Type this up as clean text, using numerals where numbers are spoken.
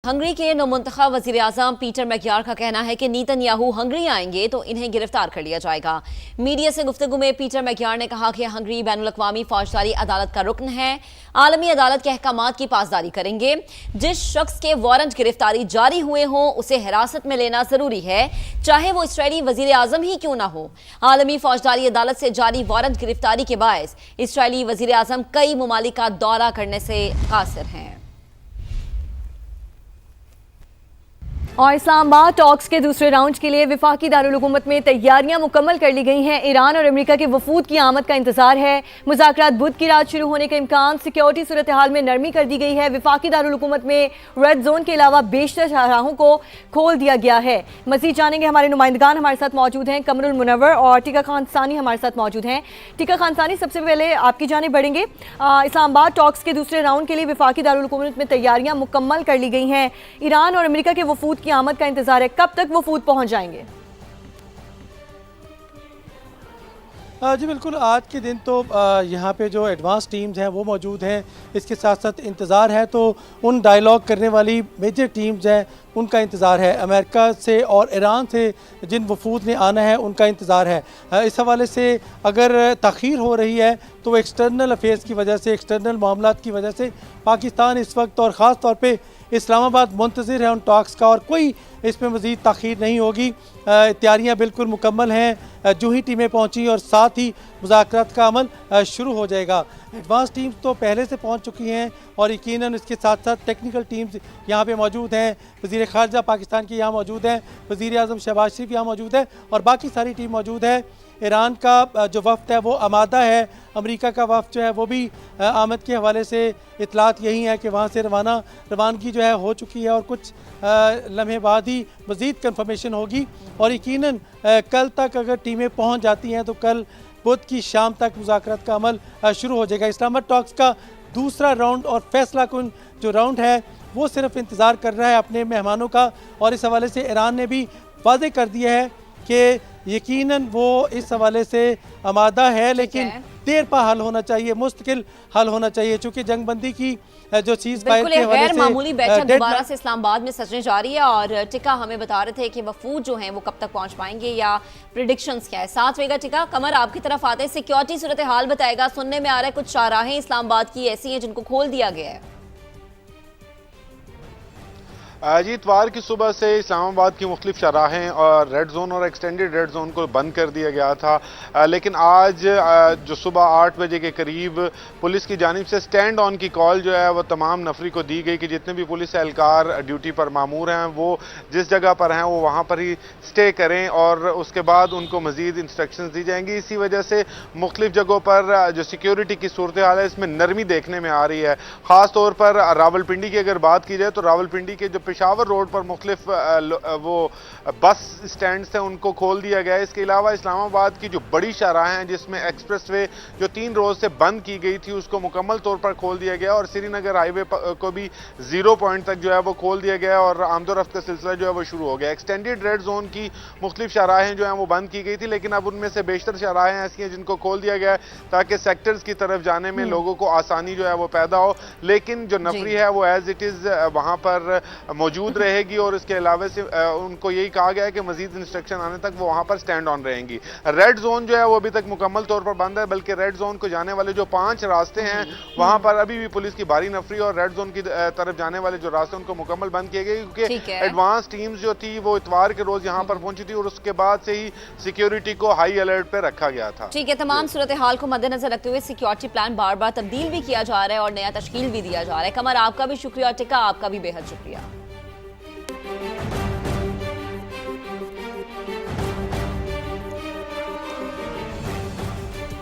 Hungary के नौमुंतखब वज़ीर आज़म Peter मैकयार का कहना है कि नेतन्याहू हंगरी आएंगे तो इन्हें गिरफ्तार कर लिया जाएगा। मीडिया से गुफ्तगू में पीटर मैकयार ने कहा कि हंगरी बैनुल-अक़वामी फौजदारी अदालत का रुकन है, आलमी अदालत के अहकामात की पासदारी करेंगे। जिस शख्स के वारंट गिरफ्तारी जारी हुए हों उसे हिरासत में लेना जरूरी है, चाहे वो इसराइली वज़ीर आज़म ही क्यों ना हो। आलमी फौजदारी अदालत से जारी वारंट गिरफ्तारी के बायस इसराइली वज़ीर आज़म कई ममालिक का दौरा करने से कासिर हैं। और इस्लामाबाद टॉक्स के दूसरे राउंड के लिए वफाकी दारुल हुकूमत में तैयारियां मुकम्मल कर ली गई हैं। ईरान और अमेरिका के वफूद की आमद का इंतजार है। मुज़ाकरात बुध की रात शुरू होने का इम्कान। सिक्योरिटी सूरत हाल में नरमी कर दी गई है। वफाकी दारुल हुकूमत में रेड जोन के अलावा बेशतर शाहराहों को खोल दिया गया है। मज़ीद जानेंगे, हमारे नुमाइंदगान हमारे साथ मौजूद हैं, कमरुल मुनव्वर और टिका खान सानी हमारे साथ मौजूद हैं। टिका खान सानी, सबसे पहले आपकी जानिब बढ़ेंगे। इस्लामाबाद टॉक्स के दूसरे राउंड के लिए वफाकी दारुल हुकूमत में तैयारियां मुकम्मल कर ली गई हैं। ईरान और अमेरिका के वफूद की आमद का इंतजार है, कब तक वफूद पहुंच जाएंगे? जी बिल्कुल, आज के दिन तो यहाँ पे जो एडवांस टीम्स हैं वो मौजूद हैं। इसके साथ साथ इंतज़ार है तो उन डायलॉग करने वाली मेजर टीम्स हैं उनका इंतज़ार है। अमेरिका से और ईरान से जिन वफूद ने आना है उनका इंतज़ार है। इस हवाले से अगर तख़ीर हो रही है तो एक्सटर्नल अफेयर्स की वजह से, एक्सटर्नल मामलात की वजह से पाकिस्तान इस वक्त और ख़ास तौर पे इस्लामाबाद मुंतज़िर है उन टॉक्स का और कोई इसमें मज़ीद तख़ीर नहीं होगी। तैयारियाँ बिल्कुल मुकम्मल हैं। जो ही टीमें पहुँची और साथ ही मुज़ाकरात का अमल शुरू हो जाएगा। एडवांस टीम्स तो पहले से पहुँच चुकी हैं और यकीनन इसके साथ साथ टेक्निकल टीम्स यहाँ पे मौजूद हैं। वज़ीर ख़ारजा पाकिस्तान की यहाँ मौजूद हैं, वज़ीर आज़म शहबाज शरीफ यहाँ मौजूद है और बाकी सारी टीम मौजूद है। ईरान का जो वफ़द है वो आमादा है। अमेरिका का वफ़द जो है वो भी आमद के हवाले से इतलात यही है कि वहाँ से रवानगी जो है हो चुकी है और कुछ लम्हे बाद ही मज़ीद कन्फर्मेशन होगी और यकीनन कल तक अगर टीमें पहुँच जाती हैं तो कल बुध की शाम तक मुज़ाकरात का अमल शुरू हो जाएगा। इस्लामाबाद टॉक्स का दूसरा राउंड और फैसला कुन जो राउंड है वो सिर्फ इंतज़ार कर रहा है अपने मेहमानों का और इस हवाले से ईरान ने भी वाज़ेह कर दिया है कि यकीनन वो इस हवाले से आमादा है, लेकिन देर पा हल होना चाहिए, मुस्तकिल हल होना चाहिए, चूँकि जंगबंदी की जो चीज़ गैर मामूली बैठक दोबारा से इस्लामाबाद में सजने जा रही है। और टिका हमें बता रहे थे कि वफूद जो हैं वो कब तक पहुंच पाएंगे या प्रिडिक्शंस क्या है, साथ रहेगा। टिका, कमर आपकी तरफ आते हैं, सिक्योरिटी सूरत हाल बताएगा। सुनने में आ रहा है कुछ शाहराहें इस्लामाबाद की ऐसी हैं जिनको खोल दिया गया है। जी, इतवार की सुबह से इस्लामाबाद की मुख्तलिफ शराहें और रेड जोन और एक्सटेंडेड रेड जोन को बंद कर दिया गया था, लेकिन आज जो सुबह 8 बजे के करीब पुलिस की जानिब से स्टैंड ऑन की कॉल जो है वो तमाम नफरी को दी गई कि जितने भी पुलिस एहलकार ड्यूटी पर मामूर हैं वो जिस जगह पर हैं वो वहाँ पर ही स्टे करें और उसके बाद उनको मज़ीद इंस्ट्रक्शंस दी जाएंगी। इसी वजह से मुख्तलिफ जगहों पर जो सिक्योरिटी की सूरत हाल है इसमें नरमी देखने में आ रही है। ख़ास तौर पर रावलपिंडी की अगर बात की जाए तो रावलपिंडी के जो पेशावर रोड पर मुख्तलिफ वो बस स्टैंड थे उनको खोल दिया गया है। इसके अलावा इस्लामाबाद की जो बड़ी शाहराहें हैं जिसमें एक्सप्रेस वे जो 3 रोज से बंद की गई थी उसको मुकम्मल तौर पर खोल दिया गया और श्रीनगर हाईवे को भी 0 पॉइंट तक जो है वो खोल दिया गया और आमदोरफ्त का सिलसिला जो है वो शुरू हो गया। एक्सटेंडेड रेड जोन की मुख्तलिफ शाहराहें जो हैं वो बंद की गई थी, लेकिन अब उनमें से बेशतर शाहराहें ऐसी हैं जिनको खोल दिया गया है ताकि सेक्टर्स की तरफ जाने में लोगों को आसानी जो है वो पैदा हो, लेकिन जो नफरी है वो एज इट इज़ वहाँ पर मौजूद रहेगी और इसके अलावा से उनको यही कहा गया है कि मजीद इंस्ट्रक्शन आने तक वो वहां पर स्टैंड ऑन रहेंगी। रेड जोन जो है वो अभी तक मुकम्मल तौर पर बंद है, बल्कि रेड जोन को जाने वाले जो 5 रास्ते हैं वहां पर अभी भी पुलिस की भारी नफरी और रेड जोन की तरफ जाने वाले जो रास्ते उनको मुकम्मल बंद किए गए क्योंकि एडवांस टीम्स जो थी वो इतवार के रोज यहाँ पर पहुंची थी और उसके बाद से ही सिक्योरिटी को हाई अलर्ट पर रखा गया था। ठीक है, तमाम सूरत हाल को मद्देनजर रखते हुए सिक्योरिटी प्लान बार बार तब्दील भी किया जा रहा है और नया तश्कील भी दिया जा रहा है। कमर, आपका भी शुक्रिया, टिका आपका भी बेहद शुक्रिया।